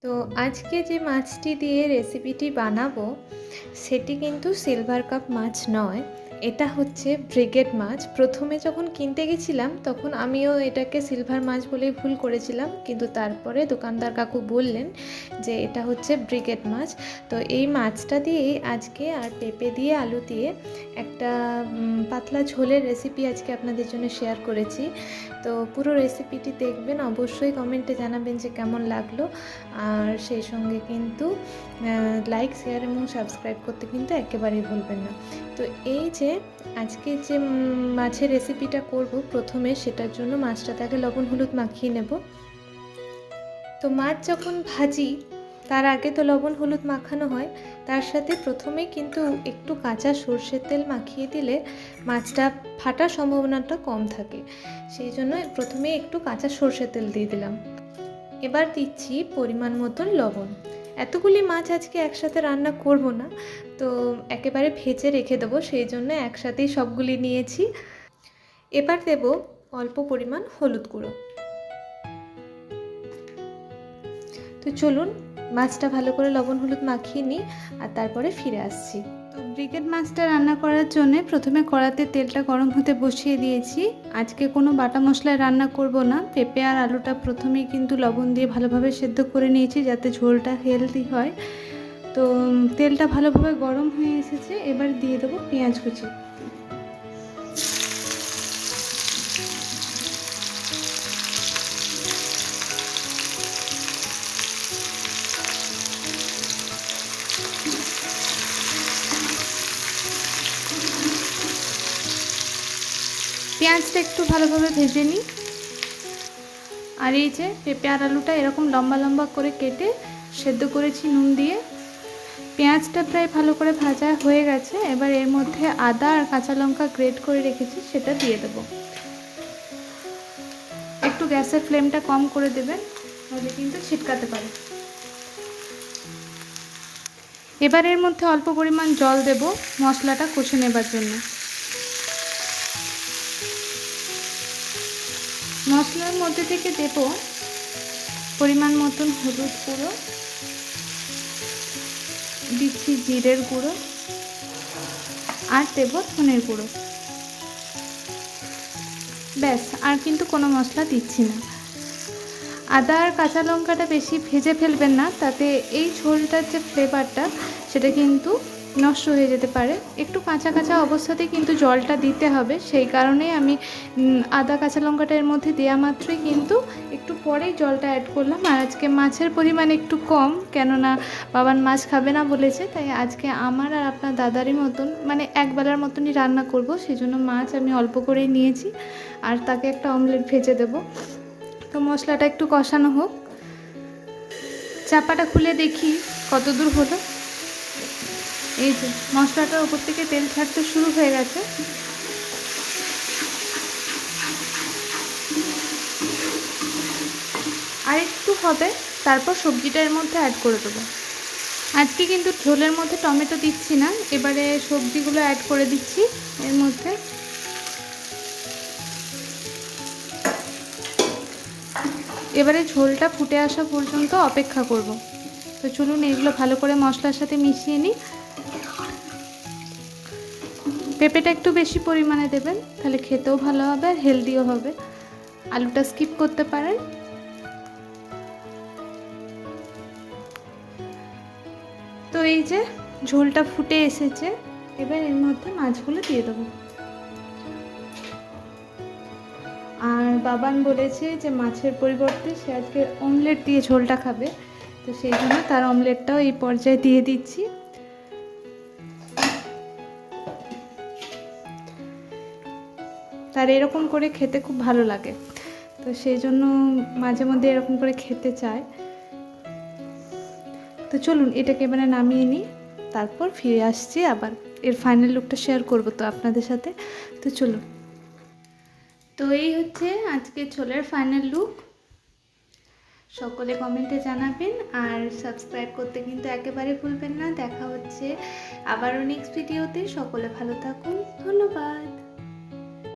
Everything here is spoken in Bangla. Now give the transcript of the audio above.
তো আজকে যে মাছটি দিয়ে রেসিপিটি বানাবো সেটি কিন্তু সিলভার কাপ মাছ নয়, এটা হচ্ছে ব্রিগেড মাছ। প্রথমে যখন কিনতে গেছিলাম তখন আমিও এটাকে সিলভার মাছ বলেই ভুল করেছিলাম, কিন্তু তারপরে দোকানদার কাকু বললেন যে এটা হচ্ছে ব্রিগেড মাছ। তো এই মাছটা দিয়েই আজকে আর পেঁপে দিয়ে আলু দিয়ে একটা পাতলা ঝোলের রেসিপি আজকে আপনাদের জন্য শেয়ার করেছি। তো পুরো রেসিপিটি দেখবেন, অবশ্যই কমেন্টে জানাবেন যে কেমন লাগলো, আর সেই সঙ্গে কিন্তু লাইক, শেয়ার এবং সাবস্ক্রাইব করতে কিন্তু একেবারেই ভুলবেন না। তো এই যে আজকে যে মাছের রেসিপিটা করব, প্রথমে সেটার জন্য মাছটাতে আগে লবণ হলুদ মাখিয়ে নেব। তো মাছ যখন ভাজি তার আগে তো লবণ হলুদ মাখানো হয়, তার সাথে প্রথমেই কিন্তু একটু কাঁচা সর্ষের তেল মাখিয়ে দিলে মাছটা ফাটার সম্ভাবনাটা কম থাকে, সেই জন্য প্রথমে একটু কাঁচা সর্ষের তেল দিয়ে দিলাম। এবার দিচ্ছি পরিমাণ মতন লবণ। এতগুলি মাছ আজকে একসাথে রান্না করব না, তো একেবারে ভেজে রেখে দেবো, সেই জন্য একসাথেই সবগুলি নিয়েছি। এবার দেব অল্প পরিমাণ হলুদ গুঁড়ো। তো চলুন মাছটা ভালো করে লবণ হলুদ মাখিয়ে নিই আর তারপরে ফিরে আসছি। তো ব্রিগেড মাছটা রান্না করার জন্য প্রথমে কড়াতে তেলটা গরম হতে বসিয়ে দিয়েছি। আজকে কোনো বাটা মশলায় রান্না করব না, পেঁপে আর আলুটা প্রথমেই কিন্তু লবণ দিয়ে ভালোভাবে সেদ্ধ করে নিয়েছি যাতে ঝোলটা হেলদি হয়। তো তেলটা ভালোভাবে গরম হয়ে এসেছে, এবার দিয়ে দেবো পেঁয়াজ কুচি। পেঁয়াজটা একটু ভালোভাবে ভেজে নিই। আর এই যে পেঁপে আর আলুটা এরকম লম্বা লম্বা করে কেটে সেদ্ধ করেছি নুন দিয়ে। পেঁয়াজটা প্রায় ভালো করে ভাজা হয়ে গেছে, এবার এর মধ্যে আদা আর কাঁচা লঙ্কা গ্রেট করে রেখেছি সেটা দিয়ে দেবো। একটু গ্যাসের ফ্লেমটা কম করে দেবেন, তাহলে কিন্তু ছিটকাতে পারে। এবার এর মধ্যে অল্প পরিমাণ জল দেব মশলাটা কষে নেবার জন্য। মশলার মধ্যে থেকে দেব পরিমাণ মতন হলুদ গুঁড়ো, দিচ্ছি জিরের গুঁড়ো, আর দেব ধনের গুঁড়ো। ব্যাস, আর কিন্তু কোনো মশলা দিচ্ছি না। আদা আর কাঁচা লঙ্কাটা বেশি ভেজে ফেলবেন না, তাতে এই ঝোলটার যে ফ্লেভারটা সেটা কিন্তু নষ্ট হয়ে যেতে পারে। একটু কাঁচা কাঁচা অবস্থাতেই কিন্তু জলটা দিতে হবে, সেই কারণেই আমি আদা কাঁচা লঙ্কাটা এর মধ্যে দেওয়া মাত্রই কিন্তু একটু পরেই জলটা অ্যাড করলাম। আর আজকে মাছের পরিমাণ একটু কম, কেননা বাবান মাছ খাবে না বলেছে, তাই আজকে আমার আর আপনার দাদারই মতন মানে একবেলার মতনই রান্না করব, সেই জন্য মাছ আমি অল্প করেই নিয়েছি আর তাকে একটা অমলেট ভেজে দেবো। তো মশলাটা একটু কষানো হোক, চাপাটা খুলে দেখি কত দূর হলো। এই যে মশলাটার উপর থেকে তেল ছাড়তে শুরু হয়ে গেছে। আর একটু হবে, তারপর সবজিটা এর মধ্যে অ্যাড করে দেবো। আজকে কিন্তু ঝোলের মধ্যে টমেটো দিচ্ছি না, এবারে সবজিগুলো অ্যাড করে দিচ্ছি এর মধ্যে। এবারে ঝোলটা ফুটে আসা পর্যন্ত অপেক্ষা করব। তো চলুন এগুলো ভালো করে মশলার সাথে মিশিয়ে নিই। পেঁপেটা একটু বেশি পরিমাণে দেবেন, তাহলে খেতেও ভালো হবে আর হেলদিও হবে। আলুটা স্কিপ করতে পারেন। তো এই যে ঝোলটা ফুটে এসেছে, এবার এর মধ্যে মাছগুলো দিয়ে দেবো। আর বাবান বলেছে যে মাছের পরিবর্তে সে আজকে অমলেট দিয়ে ঝোলটা খাবে, তো সেই জন্য তার অমলেটটাও এই পর্যায়ে দিয়ে দিচ্ছি। তার এরকম করে খেতে খুব ভালো লাগে, তো সেই জন্য মাঝে মধ্যে এরকম করে খেতে চায়। তো চলুন এটাকে এবারে নামিয়ে নিই, তারপর ফিরে আসছি, আবার এর ফাইনাল লুকটা শেয়ার করব তো আপনাদের সাথে। তো চলুন। তো এই হচ্ছে আজকে ঝোলের ফাইনাল লুক। সকলে কমেন্টে জানাবেন আর সাবস্ক্রাইব করতে কিন্তু একেবারে ভুলবেন না। দেখা হচ্ছে আবারও নেক্সট ভিডিওতে। সকলে ভালো থাকুন, ধন্যবাদ।